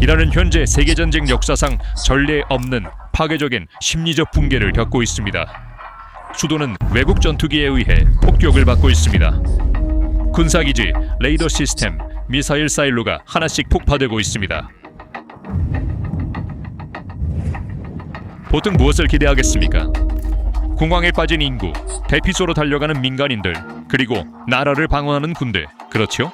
이라는 현재 세계전쟁 역사상 전례 없는 파괴적인 심리적 붕괴를 겪고 있습니다. 수도는 외국 전투기에 의해 폭격을 받고 있습니다. 군사기지, 레이더 시스템, 미사일 사일로가 하나씩 폭파되고 있습니다. 보통 무엇을 기대하겠습니까? 공황에 빠진 인구, 대피소로 달려가는 민간인들, 그리고 나라를 방어하는 군대, 그렇죠?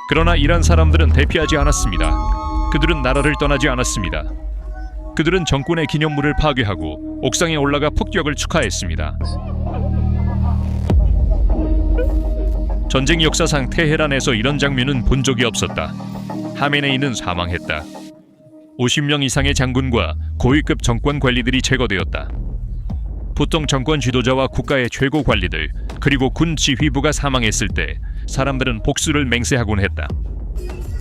그러나 이란 사람들은 대피하지 않았습니다. 그들은 나라를 떠나지 않았습니다. 그들은 정권의 기념물을 파괴하고 옥상에 올라가 폭격을 축하했습니다. 전쟁 역사상 테헤란에서 이런 장면은 본 적이 없었다. 하메네이는 사망했다. 50명 이상의 장군과 고위급 정권 관리들이 제거되었다. 보통 정권 지도자와 국가의 최고 관리들, 그리고 군 지휘부가 사망했을 때 사람들은 복수를 맹세하곤 했다.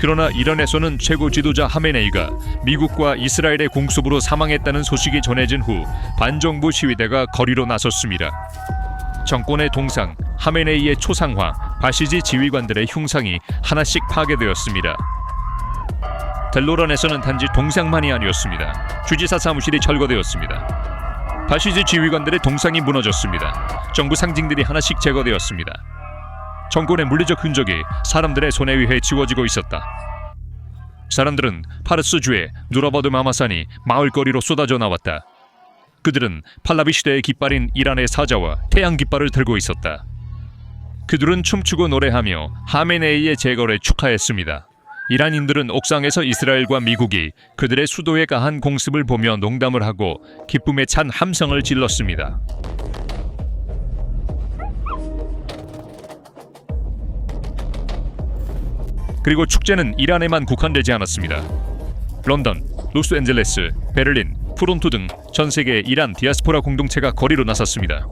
그러나 이란에서는 최고 지도자 하메네이가 미국과 이스라엘의 공습으로 사망했다는 소식이 전해진 후 반정부 시위대가 거리로 나섰습니다. 정권의 동상, 하메네이의 초상화, 바시지 지휘관들의 흉상이 하나씩 파괴되었습니다. 델로란에서는 단지 동상만이 아니었습니다. 주지사 사무실이 철거되었습니다. 바시지 지휘관들의 동상이 무너졌습니다. 정부 상징들이 하나씩 제거되었습니다. 정권의 물리적 흔적이 사람들의 손에 의해 지워지고 있었다. 사람들은 파르스주의 누라바드 마마산이 마을거리로 쏟아져 나왔다. 그들은 팔라비 시대의 깃발인 이란의 사자와 태양 깃발을 들고 있었다. 그들은 춤추고 노래하며 하메네이의 재거를 축하했습니다. 이란인들은 옥상에서 이스라엘과 미국이 그들의 수도에 가한 공습을 보며 농담을 하고 기쁨에 찬 함성을 질렀습니다. 그리고 축제는 이란에만 국한되지 않았습니다. 런던, 로스앤젤레스, 베를린, 토론토 등 전 세계 이란 디아스포라 공동체가 거리로 나섰습니다.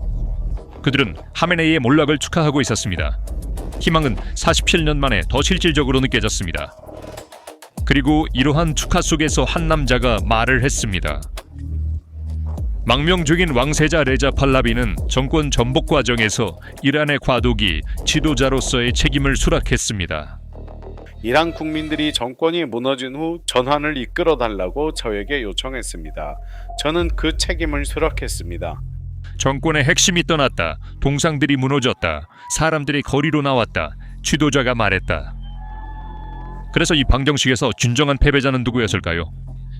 그들은 하메네이의 몰락을 축하하고 있었습니다. 희망은 47년 만에 더 실질적으로 느껴졌습니다. 그리고 이러한 축하 속에서 한 남자가 말을 했습니다. 망명적인 왕세자 레자 팔라비는 정권 전복 과정에서 이란의 과도기, 지도자로서의 책임을 수락했습니다. 이란 국민들이 정권이 무너진 후 전환을 이끌어달라고 저에게 요청했습니다. 저는 그 책임을 수락했습니다. 정권의 핵심이 떠났다. 동상들이 무너졌다. 사람들이 거리로 나왔다. 지도자가 말했다. 그래서 이 방정식에서 진정한 패배자는 누구였을까요?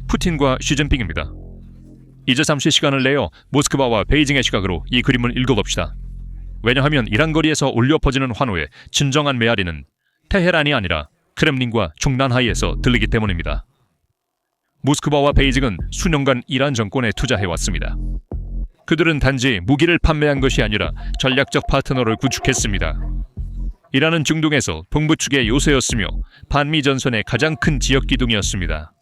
푸틴과 시진핑입니다. 이제 잠시 시간을 내어 모스크바와 베이징의 시각으로 이 그림을 읽어봅시다. 왜냐하면 이란 거리에서 울려 퍼지는 환호의 진정한 메아리는 테헤란이 아니라 크렘린과 중난 하이에서 들리기 때문입니다. 모스크바와 베이징은 수년간 이란 정권에 투자해왔습니다. 그들은 단지 무기를 판매한 것이 아니라 전략적 파트너를 구축했습니다. 이란은 중동에서 동부 축의 요새였으며 반미 전선의 가장 큰 지역 기둥이었습니다.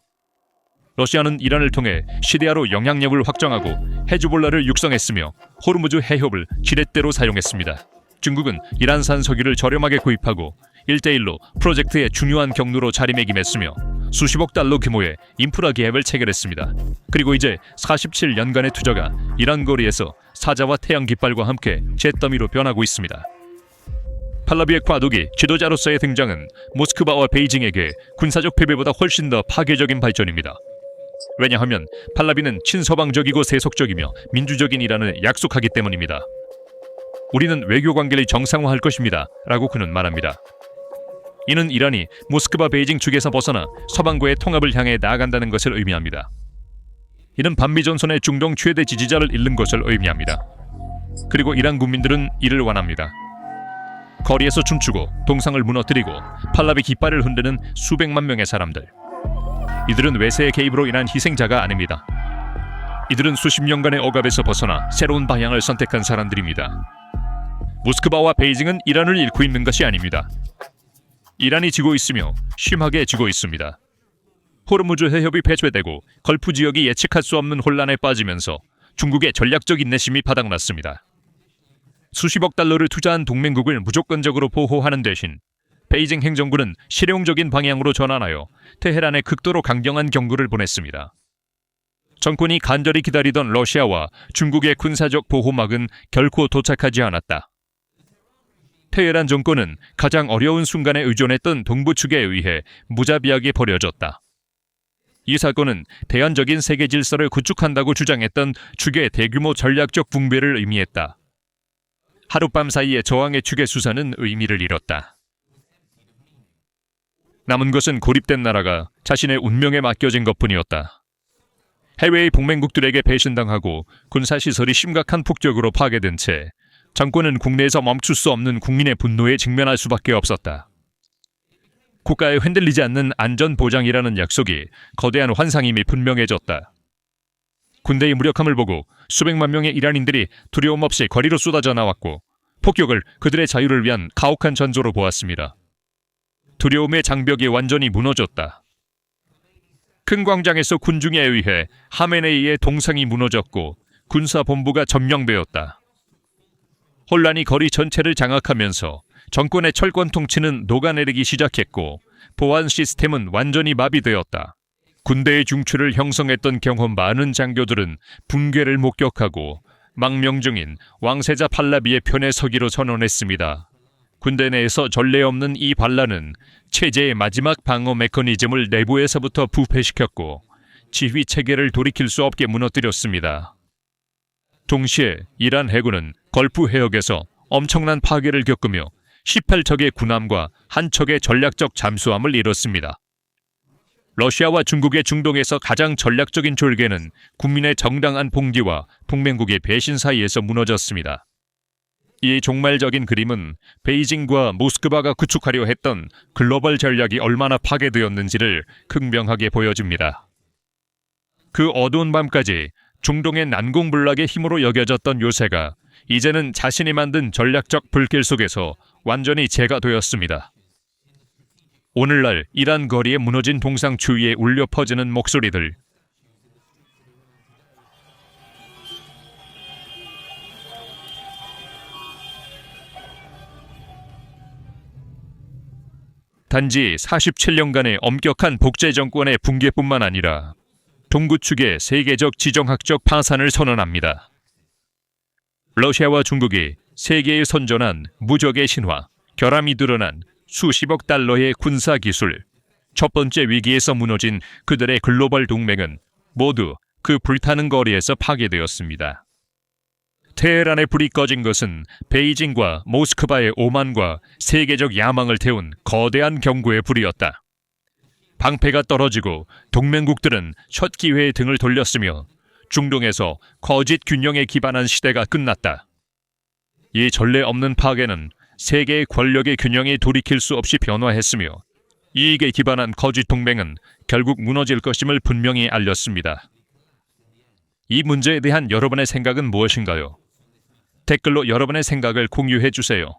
러시아는 이란을 통해 시리아로 영향력을 확장하고 헤즈볼라를 육성했으며 호르무즈 해협을 지렛대로 사용했습니다. 중국은 이란산 석유를 저렴하게 구입하고 1대1로 프로젝트의 중요한 경로로 자리매김했으며 수십억 달러 규모의 인프라 계획을 체결했습니다. 그리고 이제 47년간의 투자가 이란 거리에서 사자와 태양 깃발과 함께 잿더미로 변하고 있습니다. 팔라비의 과도기 지도자로서의 등장은 모스크바와 베이징에게 군사적 패배보다 훨씬 더 파괴적인 발전입니다. 왜냐하면 팔라비는 친서방적이고 세속적이며 민주적인 이란을 약속하기 때문입니다. 우리는 외교 관계를 정상화할 것입니다. 라고 그는 말합니다. 이는 이란이 모스크바 베이징 축에서 벗어나 서방과의 통합을 향해 나아간다는 것을 의미합니다. 이는 반미 전선의 중동 최대 지지자를 잃는 것을 의미합니다. 그리고 이란 국민들은 이를 원합니다. 거리에서 춤추고 동상을 무너뜨리고 팔라비 깃발을 흔드는 수백만 명의 사람들. 이들은 외세의 개입으로 인한 희생자가 아닙니다. 이들은 수십 년간의 억압에서 벗어나 새로운 방향을 선택한 사람들입니다. 모스크바와 베이징은 이란을 잃고 있는 것이 아닙니다. 이란이 지고 있으며 심하게 지고 있습니다. 호르무즈 해협이 폐쇄되고 걸프 지역이 예측할 수 없는 혼란에 빠지면서 중국의 전략적 인내심이 바닥났습니다. 수십억 달러를 투자한 동맹국을 무조건적으로 보호하는 대신 베이징 행정부는 실용적인 방향으로 전환하여 테헤란에 극도로 강경한 경고를 보냈습니다. 정권이 간절히 기다리던 러시아와 중국의 군사적 보호막은 결코 도착하지 않았다. 테헤란 정권은 가장 어려운 순간에 의존했던 동부 축에 의해 무자비하게 버려졌다. 이 사건은 대안적인 세계 질서를 구축한다고 주장했던 축의 대규모 전략적 붕괴를 의미했다. 하룻밤 사이에 저항의 축의 수사는 의미를 잃었다. 남은 것은 고립된 나라가 자신의 운명에 맡겨진 것뿐이었다. 해외의 동맹국들에게 배신당하고 군사시설이 심각한 폭격으로 파괴된 채 정권은 국내에서 멈출 수 없는 국민의 분노에 직면할 수밖에 없었다. 국가에 흔들리지 않는 안전보장이라는 약속이 거대한 환상임이 분명해졌다. 군대의 무력함을 보고 수백만 명의 이란인들이 두려움 없이 거리로 쏟아져 나왔고 폭격을 그들의 자유를 위한 가혹한 전조로 보았습니다. 두려움의 장벽이 완전히 무너졌다. 큰 광장에서 군중에 의해 하메네이의 동상이 무너졌고 군사본부가 점령되었다. 혼란이 거리 전체를 장악하면서 정권의 철권 통치는 녹아내리기 시작했고 보안 시스템은 완전히 마비되었다. 군대의 중추를 형성했던 경험 많은 장교들은 붕괴를 목격하고 망명중인 왕세자 팔라비의 편에 서기로 선언했습니다. 군대 내에서 전례 없는 이 반란은 체제의 마지막 방어 메커니즘을 내부에서부터 부패시켰고 지휘 체계를 돌이킬 수 없게 무너뜨렸습니다. 동시에 이란 해군은 걸프 해역에서 엄청난 파괴를 겪으며 18척의 군함과 한 척의 전략적 잠수함을 잃었습니다. 러시아와 중국의 중동에서 가장 전략적인 졸개는 국민의 정당한 봉기와 동맹국의 배신 사이에서 무너졌습니다. 이 종말적인 그림은 베이징과 모스크바가 구축하려 했던 글로벌 전략이 얼마나 파괴되었는지를 극명하게 보여줍니다. 그 어두운 밤까지 중동의 난공불락의 힘으로 여겨졌던 요새가 이제는 자신이 만든 전략적 불길 속에서 완전히 재가 되었습니다. 오늘날 이란 거리에 무너진 동상 주위에 울려 퍼지는 목소리들. 단지 47년간의 엄격한 복제 정권의 붕괴뿐만 아니라 동구축의 세계적 지정학적 파산을 선언합니다. 러시아와 중국이 세계에 선전한 무적의 신화, 결함이 드러난 수십억 달러의 군사기술, 첫 번째 위기에서 무너진 그들의 글로벌 동맹은 모두 그 불타는 거리에서 파괴되었습니다. 테헤란의 불이 꺼진 것은 베이징과 모스크바의 오만과 세계적 야망을 태운 거대한 경고의 불이었다. 방패가 떨어지고 동맹국들은 첫 기회에 등을 돌렸으며 중동에서 거짓 균형에 기반한 시대가 끝났다. 이 전례 없는 파괴는 세계의 권력의 균형이 돌이킬 수 없이 변화했으며 이익에 기반한 거짓 동맹은 결국 무너질 것임을 분명히 알렸습니다. 이 문제에 대한 여러분의 생각은 무엇인가요? 댓글로 여러분의 생각을 공유해 주세요.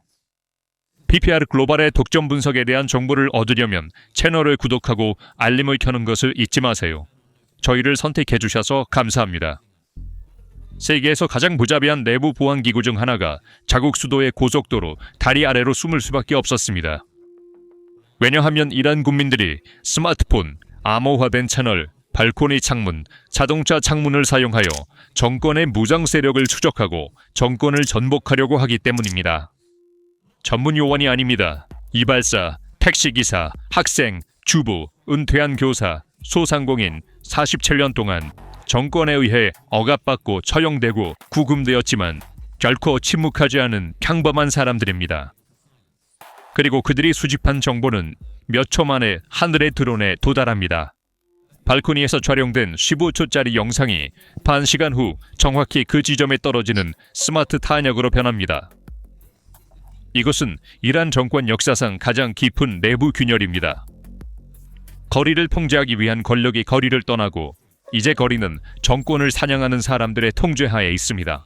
PPR 글로벌의 독점 분석에 대한 정보를 얻으려면 채널을 구독하고 알림을 켜는 것을 잊지 마세요. 저희를 선택해 주셔서 감사합니다. 세계에서 가장 무자비한 내부 보안 기구 중 하나가 자국 수도의 고속도로 다리 아래로 숨을 수밖에 없었습니다. 왜냐하면 이란 국민들이 스마트폰, 암호화된 채널, 발코니 창문, 자동차 창문을 사용하여 정권의 무장 세력을 추적하고 정권을 전복하려고 하기 때문입니다. 전문 요원이 아닙니다. 이발사, 택시기사, 학생, 주부, 은퇴한 교사, 소상공인 47년 동안 정권에 의해 억압받고 처형되고 구금되었지만 결코 침묵하지 않은 평범한 사람들입니다. 그리고 그들이 수집한 정보는 몇 초 만에 하늘의 드론에 도달합니다. 발코니에서 촬영된 15초짜리 영상이 반시간 후 정확히 그 지점에 떨어지는 스마트 탄약으로 변합니다. 이것은 이란 정권 역사상 가장 깊은 내부 균열입니다. 거리를 통제하기 위한 권력이 거리를 떠나고 이제 거리는 정권을 사냥하는 사람들의 통제하에 있습니다.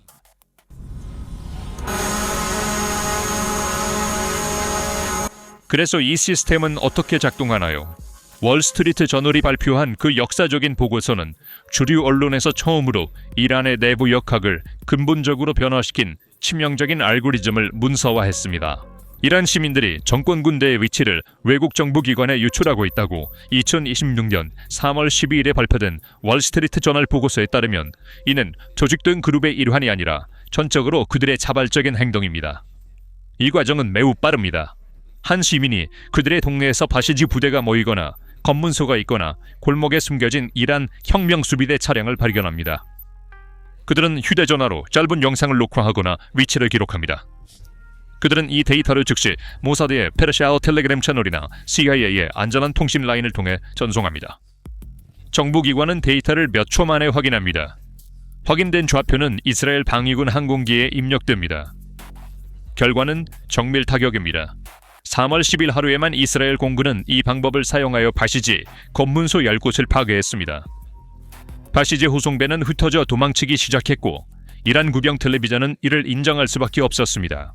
그래서 이 시스템은 어떻게 작동하나요? 월스트리트 저널이 발표한 그 역사적인 보고서는 주류 언론에서 처음으로 이란의 내부 역학을 근본적으로 변화시킨 치명적인 알고리즘을 문서화했습니다. 이란 시민들이 정권 군대의 위치를 외국 정부 기관에 유출하고 있다고 2026년 3월 12일에 발표된 월스트리트 저널 보고서에 따르면 이는 조직된 그룹의 일환이 아니라 전적으로 그들의 자발적인 행동입니다. 이 과정은 매우 빠릅니다. 한 시민이 그들의 동네에서 바시지 부대가 모이거나 검문소가 있거나 골목에 숨겨진 이란 혁명수비대 차량을 발견합니다. 그들은 휴대전화로 짧은 영상을 녹화하거나 위치를 기록합니다. 그들은 이 데이터를 즉시 모사드의 페르시아어 텔레그램 채널이나 CIA의 안전한 통신 라인을 통해 전송합니다. 정부기관은 데이터를 몇 초 만에 확인합니다. 확인된 좌표는 이스라엘 방위군 항공기에 입력됩니다. 결과는 정밀 타격입니다. 3월 10일 하루에만 이스라엘 공군은 이 방법을 사용하여 바시지 검문소 10곳을 파괴했습니다. 바시지 호송배는 흩어져 도망치기 시작했고 이란 구경 텔레비전은 이를 인정할 수밖에 없었습니다.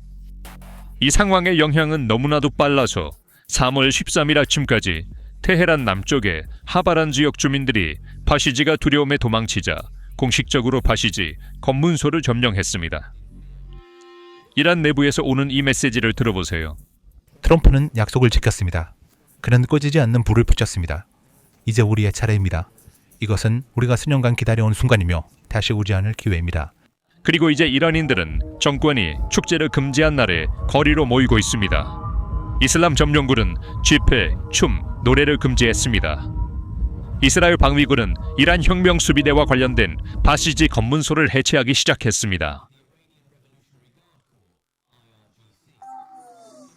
이 상황의 영향은 너무나도 빨라서 3월 13일 아침까지 테헤란 남쪽의 하바란 지역 주민들이 바시지가 두려움에 도망치자 공식적으로 바시지 검문소를 점령했습니다. 이란 내부에서 오는 이 메시지를 들어보세요. 트럼프는 약속을 지켰습니다. 그는 꺼지지 않는 불을 붙였습니다. 이제 우리의 차례입니다. 이것은 우리가 수년간 기다려온 순간이며 다시 오지 않을 기회입니다. 그리고 이제 이란인들은 정권이 축제를 금지한 날에 거리로 모이고 있습니다. 이슬람 점령군은 집회, 춤, 노래를 금지했습니다. 이스라엘 방위군은 이란 혁명 수비대와 관련된 바시지 검문소를 해체하기 시작했습니다.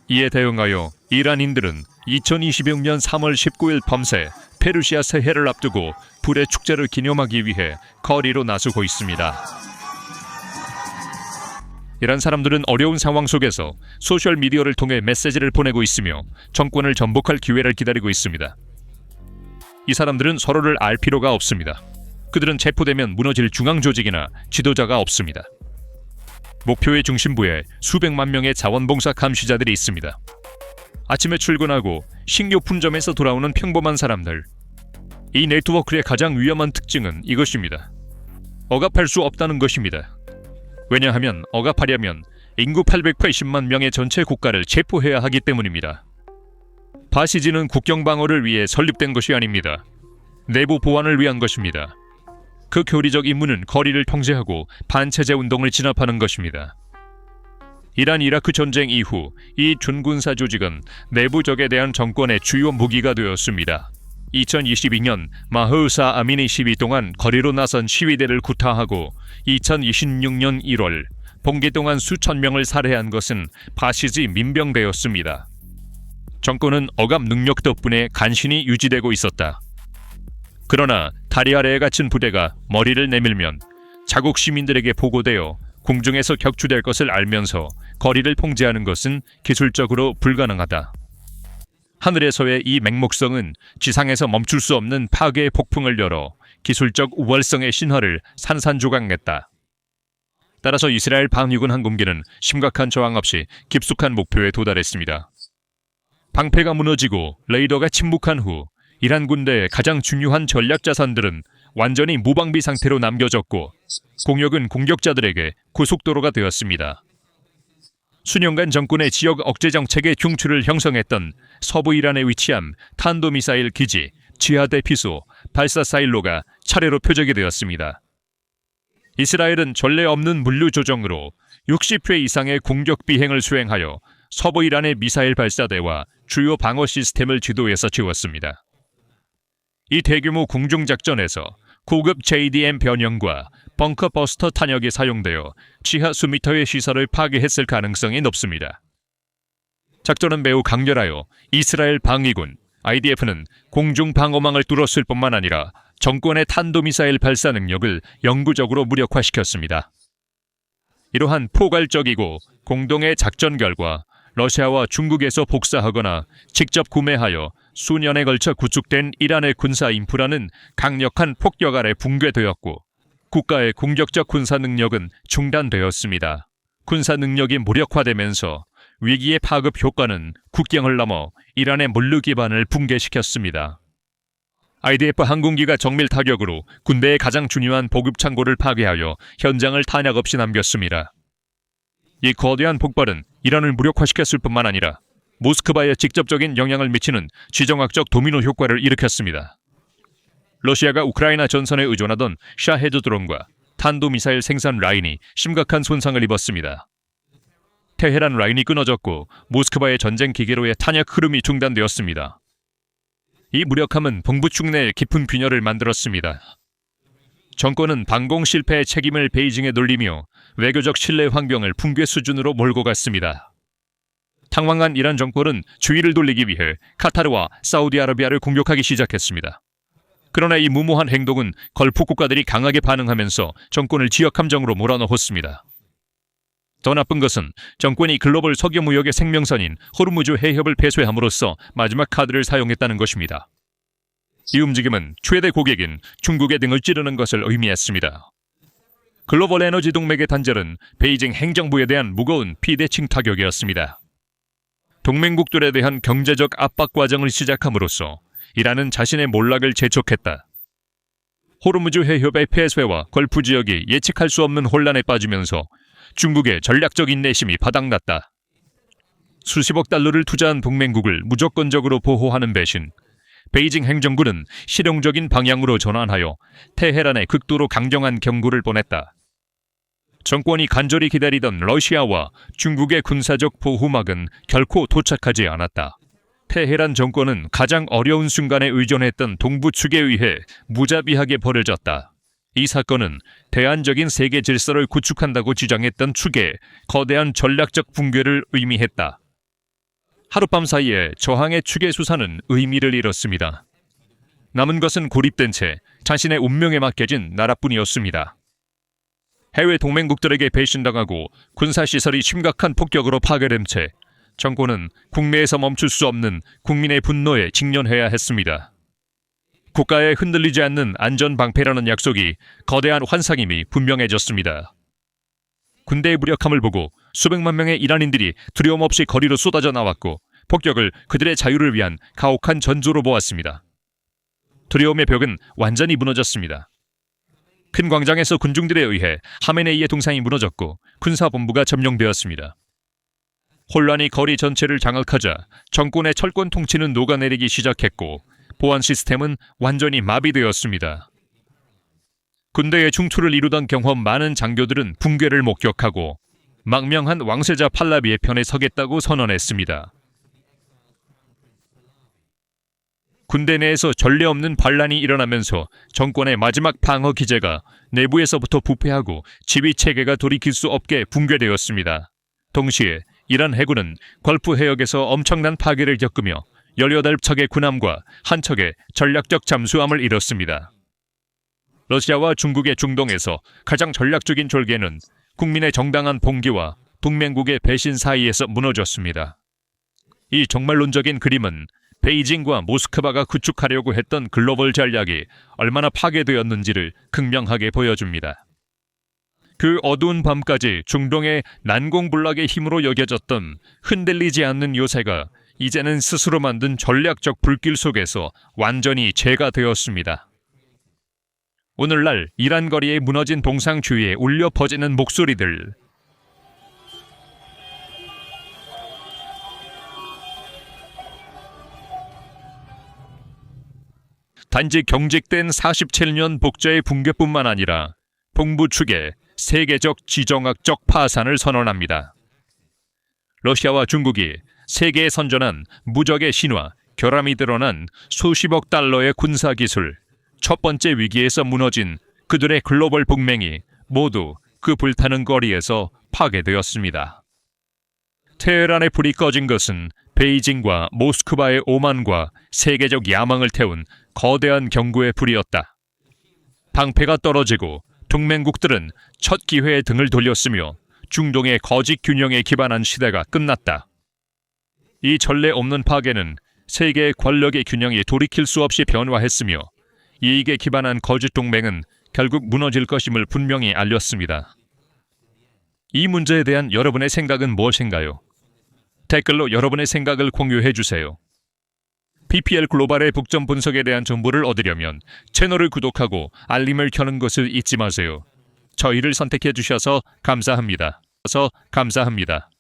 이에 대응하여 이란인들은 2026년 3월 19일 밤새 페르시아 새해를 앞두고 불의 축제를 기념하기 위해 거리로 나서고 있습니다. 이란 사람들은 어려운 상황 속에서 소셜미디어를 통해 메시지를 보내고 있으며 정권을 전복할 기회를 기다리고 있습니다. 이 사람들은 서로를 알 필요가 없습니다. 그들은 체포되면 무너질 중앙조직이나 지도자가 없습니다. 목표의 중심부에 수백만 명의 자원봉사 감시자들이 있습니다. 아침에 출근하고 식료품점에서 돌아오는 평범한 사람들. 이 네트워크의 가장 위험한 특징은 이것입니다. 억압할 수 없다는 것입니다. 왜냐하면 억압하려면 인구 880만 명의 전체 국가를 체포해야 하기 때문입니다. 바시지는 국경 방어를 위해 설립된 것이 아닙니다. 내부 보안을 위한 것입니다. 그 교리적 임무는 거리를 통제하고 반체제 운동을 진압하는 것입니다. 이란 이라크 전쟁 이후 이 준군사 조직은 내부적에 대한 정권의 주요 무기가 되었습니다. 2022년 마흐사 아미니 시위 동안 거리로 나선 시위대를 구타하고 2026년 1월 봉기 동안 수천 명을 살해한 것은 바시지 민병대였습니다. 정권은 억압 능력 덕분에 간신히 유지되고 있었다. 그러나 다리 아래에 갇힌 부대가 머리를 내밀면 자국 시민들에게 보고되어 공중에서 격추될 것을 알면서 거리를 통제하는 것은 기술적으로 불가능하다. 하늘에서의 이 맹목성은 지상에서 멈출 수 없는 파괴의 폭풍을 열어 기술적 우월성의 신화를 산산조각냈다. 따라서 이스라엘 방위군 항공기는 심각한 저항 없이 깊숙한 목표에 도달했습니다. 방패가 무너지고 레이더가 침묵한 후 이란 군대의 가장 중요한 전략 자산들은 완전히 무방비 상태로 남겨졌고 공역은 공격자들에게 고속도로가 되었습니다. 수년간 정권의 지역 억제 정책의 흉추를 형성했던 서부 이란에 위치한 탄도미사일 기지, 지하 대피소, 발사 사일로가 차례로 표적이 되었습니다. 이스라엘은 전례 없는 물류 조정으로 60회 이상의 공격 비행을 수행하여 서부 이란의 미사일 발사대와 주요 방어 시스템을 지도에서 지웠습니다. 이 대규모 공중작전에서 고급 JDM 변형과 벙커버스터 탄약이 사용되어 지하 수미터의 시설을 파괴했을 가능성이 높습니다. 작전은 매우 강렬하여 이스라엘 방위군, IDF는 공중 방어망을 뚫었을 뿐만 아니라 정권의 탄도미사일 발사 능력을 영구적으로 무력화시켰습니다. 이러한 포괄적이고 공동의 작전 결과 러시아와 중국에서 복사하거나 직접 구매하여 수년에 걸쳐 구축된 이란의 군사 인프라는 강력한 폭격 아래 붕괴되었고 국가의 공격적 군사 능력은 중단되었습니다. 군사 능력이 무력화되면서 위기의 파급 효과는 국경을 넘어 이란의 물류 기반을 붕괴시켰습니다. IDF 항공기가 정밀 타격으로 군대의 가장 중요한 보급 창고를 파괴하여 현장을 탄약 없이 남겼습니다. 이 거대한 폭발은 이란을 무력화시켰을 뿐만 아니라 모스크바에 직접적인 영향을 미치는 지정학적 도미노 효과를 일으켰습니다. 러시아가 우크라이나 전선에 의존하던 샤헤드 드론과 탄도미사일 생산 라인이 심각한 손상을 입었습니다. 테헤란 라인이 끊어졌고 모스크바의 전쟁 기계로의 탄약 흐름이 중단되었습니다. 이 무력함은 동부축 내에 깊은 균열을 만들었습니다. 정권은 방공 실패의 책임을 베이징에 돌리며 외교적 신뢰 환경을 붕괴 수준으로 몰고 갔습니다. 탕망한 이란 정권은 주의를 돌리기 위해 카타르와 사우디아라비아를 공격하기 시작했습니다. 그러나 이 무모한 행동은 걸프 국가들이 강하게 반응하면서 정권을 지역 함정으로 몰아넣었습니다. 더 나쁜 것은 정권이 글로벌 석유 무역의 생명선인 호르무즈 해협을 폐쇄함으로써 마지막 카드를 사용했다는 것입니다. 이 움직임은 최대 고객인 중국의 등을 찌르는 것을 의미했습니다. 글로벌 에너지 동맹의 단절은 베이징 행정부에 대한 무거운 비대칭 타격이었습니다. 동맹국들에 대한 경제적 압박 과정을 시작함으로써 이란은 자신의 몰락을 재촉했다. 호르무즈 해협의 폐쇄와 걸프 지역이 예측할 수 없는 혼란에 빠지면서 중국의 전략적 인내심이 바닥났다. 수십억 달러를 투자한 동맹국을 무조건적으로 보호하는 대신 베이징 행정부는 실용적인 방향으로 전환하여 테헤란에 극도로 강경한 경고를 보냈다. 정권이 간절히 기다리던 러시아와 중국의 군사적 보호막은 결코 도착하지 않았다. 테헤란 정권은 가장 어려운 순간에 의존했던 동부 측에 의해 무자비하게 벌어졌다. 이 사건은 대안적인 세계 질서를 구축한다고 주장했던 축의 거대한 전략적 붕괴를 의미했다. 하룻밤 사이에 저항의 축의 수사는 의미를 잃었습니다. 남은 것은 고립된 채 자신의 운명에 맡겨진 나라뿐이었습니다. 해외 동맹국들에게 배신당하고 군사시설이 심각한 폭격으로 파괴된 채 정권은 국내에서 멈출 수 없는 국민의 분노에 직면해야 했습니다. 국가에 흔들리지 않는 안전방패라는 약속이 거대한 환상임이 분명해졌습니다. 군대의 무력함을 보고 수백만 명의 이란인들이 두려움 없이 거리로 쏟아져 나왔고 폭격을 그들의 자유를 위한 가혹한 전조로 보았습니다. 두려움의 벽은 완전히 무너졌습니다. 큰 광장에서 군중들에 의해 하메네이의 동상이 무너졌고 군사본부가 점령되었습니다. 혼란이 거리 전체를 장악하자 정권의 철권 통치는 녹아내리기 시작했고 보안 시스템은 완전히 마비되었습니다. 군대의 중추를 이루던 경험 많은 장교들은 붕괴를 목격하고 망명한 왕세자 팔라비의 편에 서겠다고 선언했습니다. 군대 내에서 전례 없는 반란이 일어나면서 정권의 마지막 방어 기제가 내부에서부터 부패하고 지휘 체계가 돌이킬 수 없게 붕괴되었습니다. 동시에 이란 해군은 걸프 해역에서 엄청난 파괴를 겪으며 18척의 군함과 한 척의 전략적 잠수함을 잃었습니다. 러시아와 중국의 중동에서 가장 전략적인 졸개는 국민의 정당한 봉기와 동맹국의 배신 사이에서 무너졌습니다. 이 종말론적인 그림은 베이징과 모스크바가 구축하려고 했던 글로벌 전략이 얼마나 파괴되었는지를 극명하게 보여줍니다. 그 어두운 밤까지 중동의 난공불락의 힘으로 여겨졌던 흔들리지 않는 요새가 이제는 스스로 만든 전략적 불길 속에서 완전히 재가 되었습니다. 오늘날 이란 거리에 무너진 동상 주위에 울려 퍼지는 목소리들. 단지 경직된 47년 복제의 붕괴뿐만 아니라 동부 측의 세계적 지정학적 파산을 선언합니다. 러시아와 중국이 세계에 선전한 무적의 신화, 결함이 드러난 수십억 달러의 군사기술, 첫 번째 위기에서 무너진 그들의 글로벌 동맹이 모두 그 불타는 거리에서 파괴되었습니다. 테헤란의 불이 꺼진 것은 베이징과 모스크바의 오만과 세계적 야망을 태운 거대한 경고의 불이었다. 방패가 떨어지고 동맹국들은 첫 기회에 등을 돌렸으며 중동의 거짓 균형에 기반한 시대가 끝났다. 이 전례 없는 파괴는 세계의 권력의 균형이 돌이킬 수 없이 변화했으며 이익에 기반한 거짓 동맹은 결국 무너질 것임을 분명히 알렸습니다. 이 문제에 대한 여러분의 생각은 무엇인가요? 댓글로 여러분의 생각을 공유해 주세요. PPL 글로벌의 북점 분석에 대한 정보를 얻으려면 채널을 구독하고 알림을 켜는 것을 잊지 마세요. 저희를 선택해 주셔서 감사합니다. 감사합니다.